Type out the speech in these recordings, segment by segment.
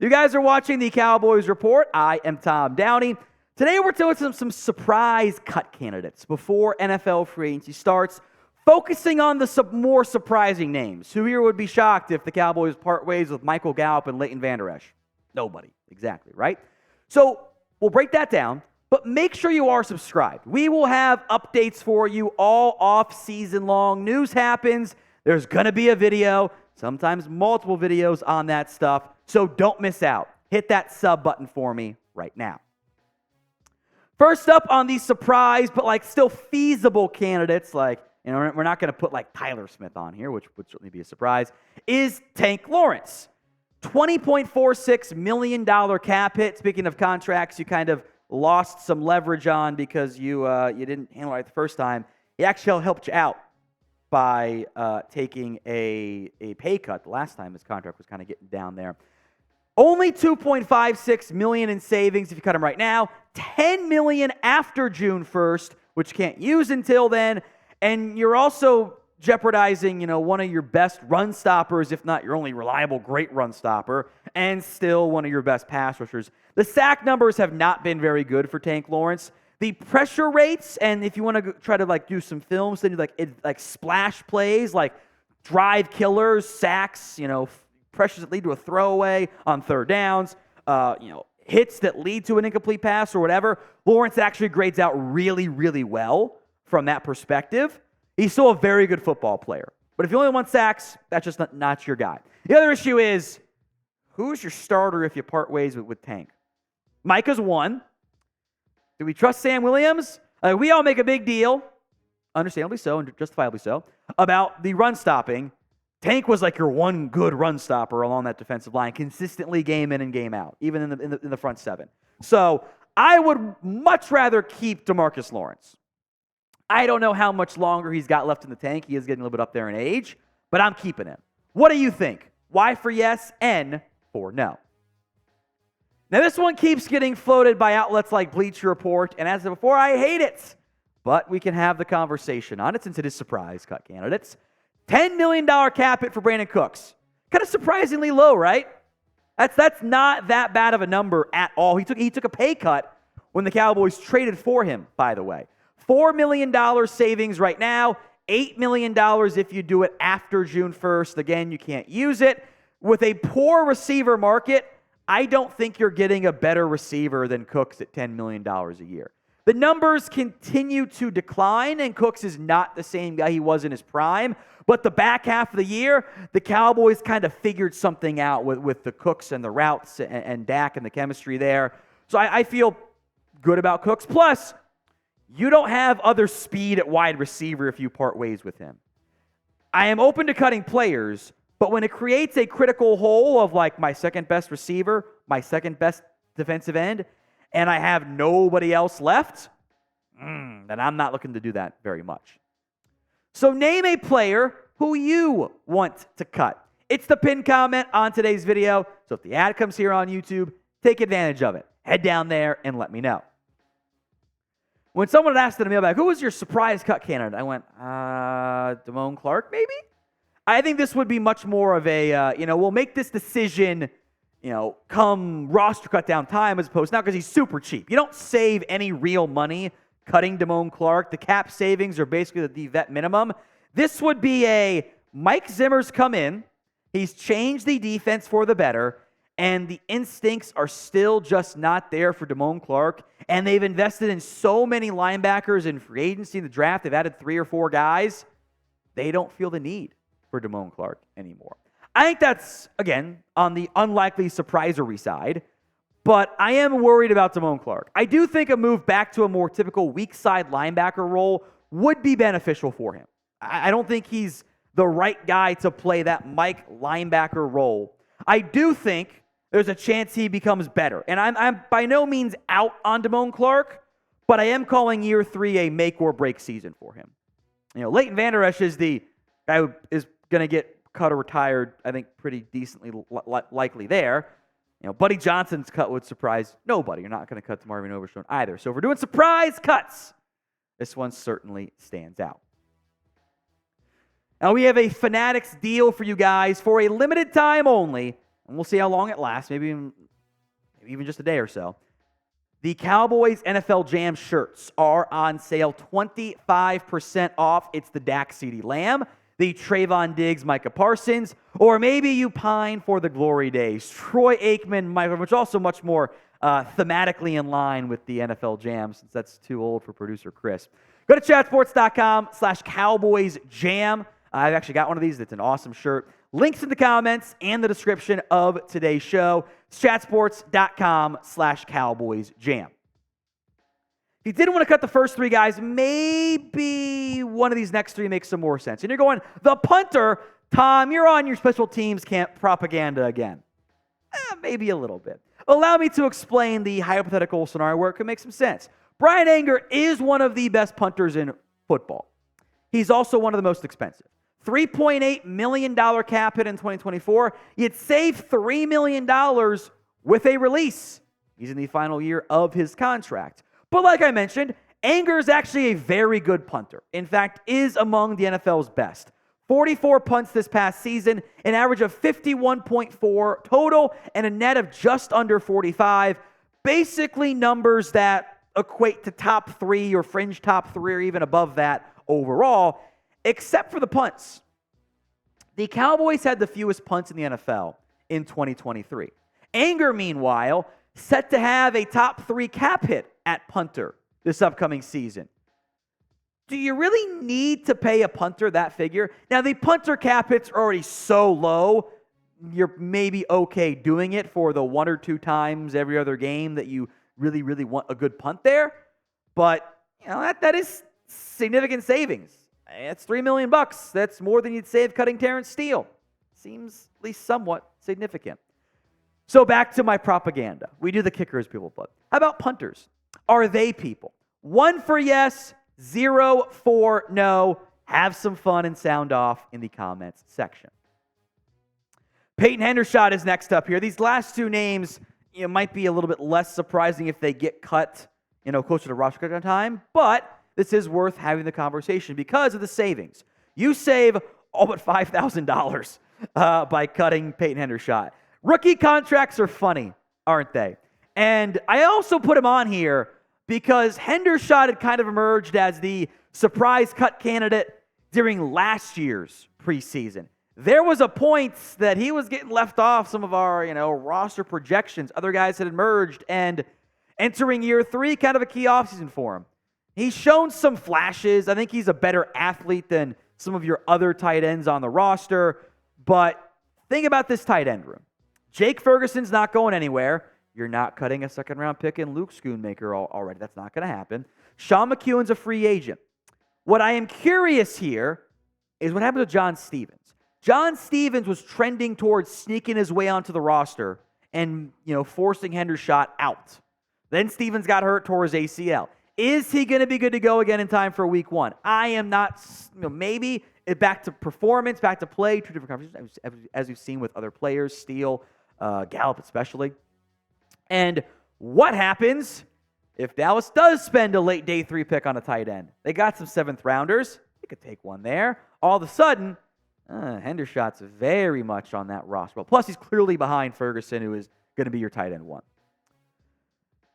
You guys are watching the Cowboys Report. I am Tom Downey. Today we're doing some surprise cut candidates before NFL free agency starts, focusing on the more surprising names. Who here would be shocked if the Cowboys part ways with Michael Gallup and Leighton Vander Esch? Nobody. Exactly, right? So we'll break that down, but make sure you are subscribed. We will have updates for you all off-season long. News happens. There's going to be a video, sometimes multiple videos on that stuff. So don't miss out. Hit that sub button for me right now. First up on these surprise, but still feasible candidates, we're not going to put Tyler Smith on here, which would certainly be a surprise, is Tank Lawrence. $20.46 million cap hit. Speaking of contracts, you kind of lost some leverage on because you didn't handle it right the first time. He actually helped you out by taking a pay cut the last time his contract was kind of getting down there. Only $2.56 million in savings if you cut him right now. $10 million after June 1st, which you can't use until then. And you're also jeopardizing, one of your best run stoppers, if not your only reliable great run stopper, and still one of your best pass rushers. The sack numbers have not been very good for Tank Lawrence. The pressure rates, and if you want to try to do some films, then splash plays, drive killers, sacks, pressures that lead to a throwaway on third downs, hits that lead to an incomplete pass or whatever. Lawrence actually grades out really, really well from that perspective. He's still a very good football player. But if you only want sacks, that's just not your guy. The other issue is, who's your starter if you part ways with Tank? Micah's one. Do we trust Sam Williams? We all make a big deal, understandably so and justifiably so, about the run stopping. Tank was your one good run stopper along that defensive line, consistently game in and game out, even in the front seven. So I would much rather keep DeMarcus Lawrence. I don't know how much longer he's got left in the tank. He is getting a little bit up there in age, but I'm keeping him. What do you think? Y for yes, N for no. Now this one keeps getting floated by outlets like Bleacher Report, and as of before, I hate it. But we can have the conversation on it since it is surprise cut candidates. $10 million cap hit for Brandin Cooks. Kind of surprisingly low, right? That's not that bad of a number at all. He took a pay cut when the Cowboys traded for him, by the way. $4 million savings right now, $8 million if you do it after June 1st. Again, you can't use it. With a poor receiver market, I don't think you're getting a better receiver than Cooks at $10 million a year. The numbers continue to decline, and Cooks is not the same guy he was in his prime. But the back half of the year, the Cowboys kind of figured something out with the Cooks and the routes and Dak and the chemistry there. So I feel good about Cooks. Plus, you don't have other speed at wide receiver if you part ways with him. I am open to cutting players, but when it creates a critical hole of my second best receiver, my second best defensive end, and I have nobody else left, then I'm not looking to do that very much. So name a player who you want to cut. It's the pinned comment on today's video. So if the ad comes here on YouTube, take advantage of it. Head down there and let me know. When someone asked in the mailbag, who was your surprise cut candidate? I went, Damone Clark, maybe? I think this would be much more of a, we'll make this decision, come roster cut down time as opposed to now because he's super cheap. You don't save any real money cutting Damone Clark. The cap savings are basically the vet minimum. This would be a Mike Zimmer's come in. He's changed the defense for the better, and the instincts are still just not there for Damone Clark. And they've invested in so many linebackers in free agency in the draft. They've added 3 or 4 guys. They don't feel the need for Damone Clark anymore. I think that's, again, on the unlikely surprisery side. But I am worried about Damone Clark. I do think a move back to a more typical weak side linebacker role would be beneficial for him. I don't think he's the right guy to play that Mike linebacker role. I do think there's a chance he becomes better. And I'm by no means out on Damone Clark, but I am calling year 3 a make or break season for him. Leighton Vander Esch is the guy who is going to get cut or retired, I think, pretty decently likely there. Buddy Johnson's cut would surprise nobody. You're not going to cut to Marvin Overstone either. So if we're doing surprise cuts, this one certainly stands out. Now we have a Fanatics deal for you guys for a limited time only. and we'll see how long it lasts, maybe even just a day or so. The Cowboys NFL Jam shirts are on sale 25% off. It's the Dak CeeDee Lamb, the Trayvon Diggs, Micah Parsons, or maybe you pine for the glory days. Troy Aikman, which is also much more thematically in line with the NFL Jam, since that's too old for producer Chris. Go to chatsports.com/CowboysJam. I've actually got one of these. It's an awesome shirt. Links in the comments and the description of today's show. It's chatsports.com/CowboysJam. If you didn't want to cut the first three guys, maybe one of these next three makes some more sense. And you're going, the punter, Tom, you're on your special teams camp propaganda again. Maybe a little bit. Allow me to explain the hypothetical scenario where it could make some sense. Bryan Anger is one of the best punters in football. He's also one of the most expensive. $3.8 million cap hit in 2024. You'd save $3 million with a release. He's in the final year of his contract. But like I mentioned, Anger is actually a very good punter. In fact, is among the NFL's best. 44 punts this past season, an average of 51.4 total, and a net of just under 45. Basically numbers that equate to top three or fringe top three or even above that overall, except for the punts. The Cowboys had the fewest punts in the NFL in 2023. Anger, meanwhile, set to have a top three cap hit at punter this upcoming season. Do you really need to pay a punter that figure? Now, the punter cap hits are already so low, you're maybe okay doing it for the one or two times every other game that you really, really want a good punt there. But, that is significant savings. That's $3 million. That's more than you'd save cutting Terrence Steele. Seems at least somewhat significant. So back to my propaganda. We do the kickers, people, but how about punters? Are they people? 1 for yes, 0 for no. Have some fun and sound off in the comments section. Peyton Hendershot is next up here. These last two names might be a little bit less surprising if they get cut, closer to roster cut time, but this is worth having the conversation because of the savings. You save all but $5,000 by cutting Peyton Hendershot. Rookie contracts are funny, aren't they? And I also put him on here because Hendershot had kind of emerged as the surprise cut candidate during last year's preseason. There was a point that he was getting left off some of our, roster projections. Other guys had emerged, and entering year 3, kind of a key offseason for him. He's shown some flashes. I think he's a better athlete than some of your other tight ends on the roster. But think about this tight end room. Jake Ferguson's not going anywhere. You're not cutting a second-round pick in Luke Schoonmaker already. That's not going to happen. Sean McEwen's a free agent. What I am curious here is what happened to John Stevens. John Stevens was trending towards sneaking his way onto the roster and, forcing Hendershot out. Then Stevens got hurt, tore his ACL. Is he going to be good to go again in time for week 1? I am not, maybe back to performance, back to play, two different conversations, as we've seen with other players, Steele, Gallup especially. And what happens if Dallas does spend a late day 3 pick on a tight end? They got some 7th rounders. They could take one there. All of a sudden, Hendershot's very much on that roster. Plus, he's clearly behind Ferguson, who is going to be your tight end 1.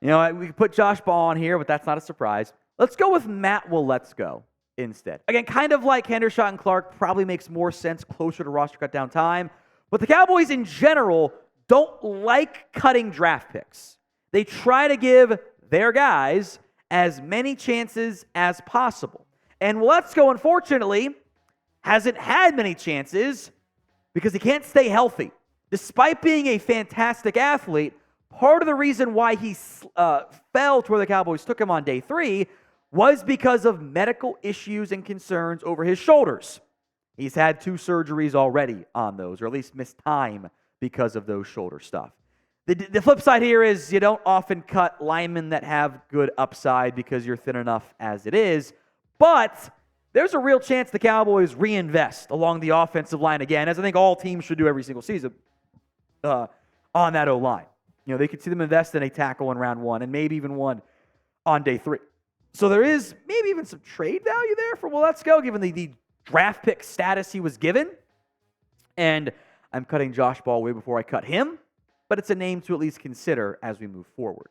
We could put Josh Ball on here, but that's not a surprise. Let's go with Matt Waletzko instead. Again, kind of like Hendershot and Clark, probably makes more sense closer to roster cut down time. But the Cowboys in general don't like cutting draft picks. They try to give their guys as many chances as possible. And Waletzko, unfortunately, hasn't had many chances because he can't stay healthy. Despite being a fantastic athlete, part of the reason why he fell to where the Cowboys took him on day 3 was because of medical issues and concerns over his shoulders. He's had 2 surgeries already on those, or at least missed time because of those shoulder stuff. The flip side here is you don't often cut linemen that have good upside because you're thin enough as it is, but there's a real chance the Cowboys reinvest along the offensive line again, as I think all teams should do every single season on that O-line. They could see them invest in a tackle in round 1 and maybe even one on day 3. So there is maybe even some trade value there for Waletzko, given the draft pick status he was given. And I'm cutting Josh Ball way before I cut him, but it's a name to at least consider as we move forward.